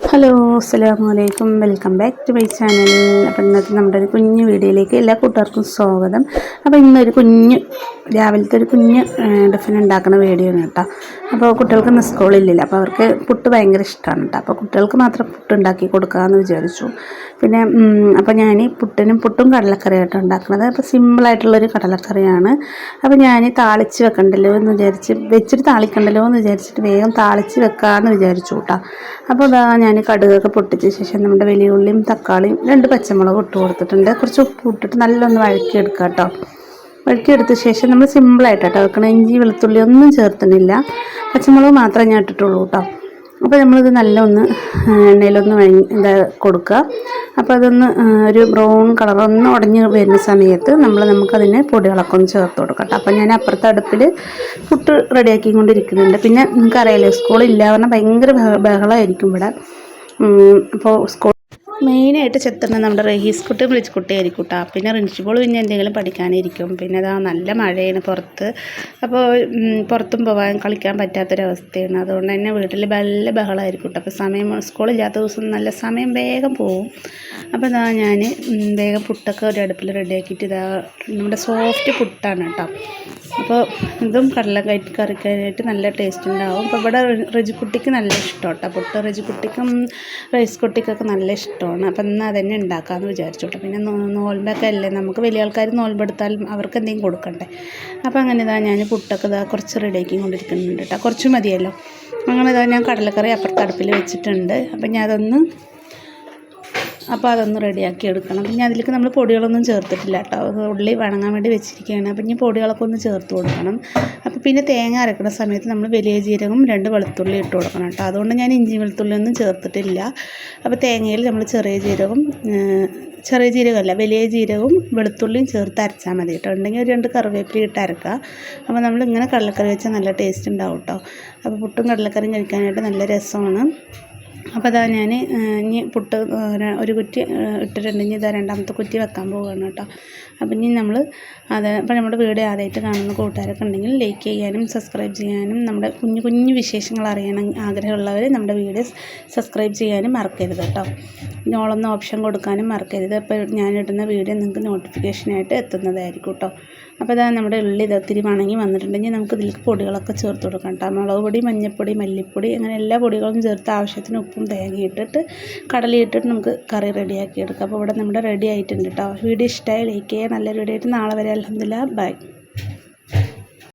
Hello അസ്സലാമു അലൈക്കും, welcome back to my channel. അപ്പോൾ ഇന്നത്തെ നമ്മുടെ ഒരു കുഞ്ഞു വീഡിയോയിലേക്ക് എല്ലാ കൂട്ടുകാർക്കും സ്വാഗതം. അപ്പോൾ ഇന്നൊരു രാവിലത്തെ ഒരു കുഞ്ഞ് ടിഫിൻ ഉണ്ടാക്കുന്ന വീഡിയോ ആണ് കേട്ടോ. അപ്പോൾ കുട്ടികൾക്ക് ഇന്ന് സ്കൂളിലില്ല, അപ്പോൾ അവർക്ക് പുട്ട് ഭയങ്കര ഇഷ്ടമാണ് കേട്ടോ. അപ്പോൾ കുട്ടികൾക്ക് മാത്രം പുട്ട് ഉണ്ടാക്കി കൊടുക്കാമെന്ന് വിചാരിച്ചു. പിന്നെ അപ്പോൾ ഞാൻ പുട്ടും കടലക്കറിയായിട്ട് ഉണ്ടാക്കുന്നത്. അപ്പോൾ സിമ്പിളായിട്ടുള്ളൊരു കടലക്കറിയാണ്. അപ്പോൾ ഞാൻ താളിച്ച് വെക്കണ്ടല്ലോ എന്ന് വെച്ചിട്ട് താളിക്കണ്ടല്ലോ എന്ന് വിചാരിച്ചിട്ട് വേഗം താളിച്ച് വെക്കാമെന്ന് വിചാരിച്ചു കേട്ടോ. അപ്പോൾ ഞാൻ കടുകൊക്കെ പൊട്ടിച്ച ശേഷം നമ്മുടെ വലിയ ഉള്ളിയും തക്കാളിയും 2 പച്ചമുളക് ഇട്ട് കൊടുത്തിട്ടുണ്ട്. കുറച്ച് ഉപ്പ് ഇട്ടിട്ട് നല്ലൊന്ന് വഴറ്റിയെടുക്കുക കേട്ടോ. വഴറ്റിയെടുത്ത ശേഷം നമ്മൾ സിമ്പിളായിട്ടോ വെക്കണം. ഇഞ്ചി വെളുത്തുള്ളി ഒന്നും ചേർത്തുന്നില്ല, പച്ചമുളക് മാത്രമേ ഞാൻ ഇട്ടിട്ടുള്ളൂ കേട്ടോ. അപ്പോൾ നമ്മളിത് നല്ലൊന്ന് എണ്ണയിലൊന്ന് കൊടുക്കുക. അപ്പോൾ അതൊന്ന് ഒരു ബ്രൗൺ കളറൊന്ന് ഉടഞ്ഞ് വരുന്ന സമയത്ത് നമുക്കതിന് പൊടികളൊക്കെ ഒന്ന് ചേർത്ത് കൊടുക്കാം കേട്ടോ. അപ്പോൾ ഞാൻ അപ്പുറത്തെ അടുപ്പിൽ പുട്ട് റെഡിയാക്കിക്കൊണ്ടിരിക്കുന്നുണ്ട്. പിന്നെ നിങ്ങൾക്കറിയാലോ, സ്കൂളില്ല പറഞ്ഞാൽ ഭയങ്കര ബഹളമായിരിക്കും ഇവിടെ. അപ്പോൾ മെയിനായിട്ട് ചെത്തുന്നത് നമ്മുടെ റഹീസ് കുട്ടിയും റിച്ച് കുട്ടിയായിരിക്കും കേട്ടോ. പിന്നെ റിൻഷിബോൾ പിന്നെ എന്തെങ്കിലും പഠിക്കാനിരിക്കും. പിന്നെ അതാ നല്ല മഴയാണ് പുറത്ത്. അപ്പോൾ പുറത്തും പോകാൻ കളിക്കാൻ പറ്റാത്തൊരവസ്ഥയാണ്. അതുകൊണ്ട് തന്നെ വീട്ടിൽ നല്ല ബഹളമായിരിക്കും കേട്ടോ. അപ്പോൾ സ്കൂളില്ലാത്ത ദിവസം നല്ല സമയം വേഗം പോവും. അപ്പോൾ ഇതാ ഞാൻ വേഗം പുട്ടൊക്കെ ഒരു അടുപ്പിൽ റെഡിയാക്കിയിട്ട് നമ്മുടെ സോഫ്റ്റ് പുട്ടാണ് കേട്ടോ. അപ്പോൾ ഇതും കറിക്കാനായിട്ട് നല്ല ടേസ്റ്റ് ഉണ്ടാവും. അപ്പോൾ ഇവിടെ റജിക്കുട്ടിക്ക് നല്ല ഇഷ്ടം കേട്ടോ പുട്ട്. റജിക്കുട്ടിക്കും റൈസ് കുട്ടിക്കൊക്കെ നല്ല ഇഷ്ടമാണ്. അപ്പം എന്നാൽ അതന്നെ ഉണ്ടാക്കാമെന്ന് വിചാരിച്ചു കേട്ടോ. പിന്നെ നോൽമ്പൊക്കെ അല്ലേ, നമുക്ക് വലിയ ആൾക്കാർ നോൽമ്പെടുത്താലും അവർക്ക് എന്തെങ്കിലും കൊടുക്കണ്ടേ. അപ്പോൾ അങ്ങനെ ഞാൻ പുട്ടൊക്കെ കുറച്ച് റെഡിയാക്കി കൊണ്ടിരിക്കുന്നുണ്ട് കേട്ടോ. കുറച്ച് മതിയല്ലോ. അങ്ങനെ ഞാൻ കടലക്കറി അപ്പുറത്തെ അടുപ്പിൽ വെച്ചിട്ടുണ്ട്. അപ്പം അതൊന്ന് റെഡിയാക്കി എടുക്കണം. പിന്നെ അതിലേക്ക് നമ്മൾ പൊടികളൊന്നും ചേർത്തിട്ടില്ല കേട്ടോ. ഉള്ളി വണങ്ങാൻ വേണ്ടി വെച്ചിരിക്കുകയാണ്. അപ്പം ഇനി പൊടികളൊക്കെ ഒന്ന് ചേർത്ത് കൊടുക്കണം. അപ്പോൾ പിന്നെ തേങ്ങ അരക്കുന്ന സമയത്ത് നമ്മൾ വലിയ ജീരകം 2 വെളുത്തുള്ളി ഇട്ട് കൊടുക്കണം കേട്ടോ. അതുകൊണ്ട് ഞാൻ ഇഞ്ചി വെളുത്തുള്ളി ഒന്നും ചേർത്തിട്ടില്ല. അപ്പോൾ തേങ്ങയിൽ നമ്മൾ ചെറിയ ജീരകമല്ല, വലിയ ജീരകവും വെളുത്തുള്ളിയും ചേർത്ത് അരച്ചാൽ മതി കേട്ടോ. ഉണ്ടെങ്കിൽ ഒരു 2 കറിവേപ്പില ഇട്ട് അരക്കുക. അപ്പോൾ നമ്മളിങ്ങനെ കടലക്കറി വെച്ചാൽ നല്ല ടേസ്റ്റ് ഉണ്ടാവും കേട്ടോ. അപ്പോൾ പുട്ടും കടലക്കറിയും കഴിക്കാനായിട്ട് നല്ല രസമാണ്. അപ്പോൾ അതാ ഞാൻ ഇനി പുട്ട് ഒരു കുറ്റി ഇട്ടിട്ടുണ്ടെങ്കിൽ ഇതാ 2ാമത്തെ കുറ്റി വെക്കാൻ പോവുകയാണ് കേട്ടോ. അപ്പം ഇനി അപ്പോൾ നമ്മുടെ വീഡിയോ ആദ്യമായിട്ട് കാണുന്ന കൂട്ടുകാരൊക്കെ ഉണ്ടെങ്കിൽ ലൈക്ക് ചെയ്യാനും സബ്സ്ക്രൈബ് ചെയ്യാനും, നമ്മുടെ കുഞ്ഞു വിശേഷങ്ങൾ അറിയണം ആഗ്രഹമുള്ളവർ നമ്മുടെ വീഡിയോ സബ്സ്ക്രൈബ് ചെയ്യാനും മറക്കരുത് കേട്ടോ. ഓളൊന്ന് ഓപ്ഷൻ കൊടുക്കാനും മറക്കരുത്. അപ്പോൾ ഞാനിടുന്ന വീഡിയോ നിങ്ങൾക്ക് നോട്ടിഫിക്കേഷനായിട്ട് എത്തുന്നതായിരിക്കും കേട്ടോ. അപ്പോൾ ഇതാ നമ്മുടെ ഉള്ളി ഇതൊത്തിരി വണങ്ങി വന്നിട്ടുണ്ടെങ്കിൽ നമുക്ക് ഇതിലേക്ക് പൊടികളൊക്കെ ചേർത്ത് കൊടുക്കാം കേട്ടോ. മുളക് പൊടി, മഞ്ഞൾപ്പൊടി, മല്ലിപ്പൊടി, അങ്ങനെ എല്ലാ പൊടികളും ചേർത്ത് ആവശ്യത്തിന് ഉപ്പും തേങ്ങ ഇട്ടിട്ട് കടലയിട്ടിട്ട് നമുക്ക് കറി റെഡിയാക്കി എടുക്കാം. അപ്പോൾ ഇവിടെ നമ്മുടെ റെഡി ആയിട്ടുണ്ട് കേട്ടോ. വീഡിയോ ഇഷ്ടമായി ലൈക്ക് ചെയ്യുക. നല്ലൊരു വീഡിയോ ആയിട്ട് നാളെ വരെ. അൽഹംദുലില്ലാഹ്, ബൈ.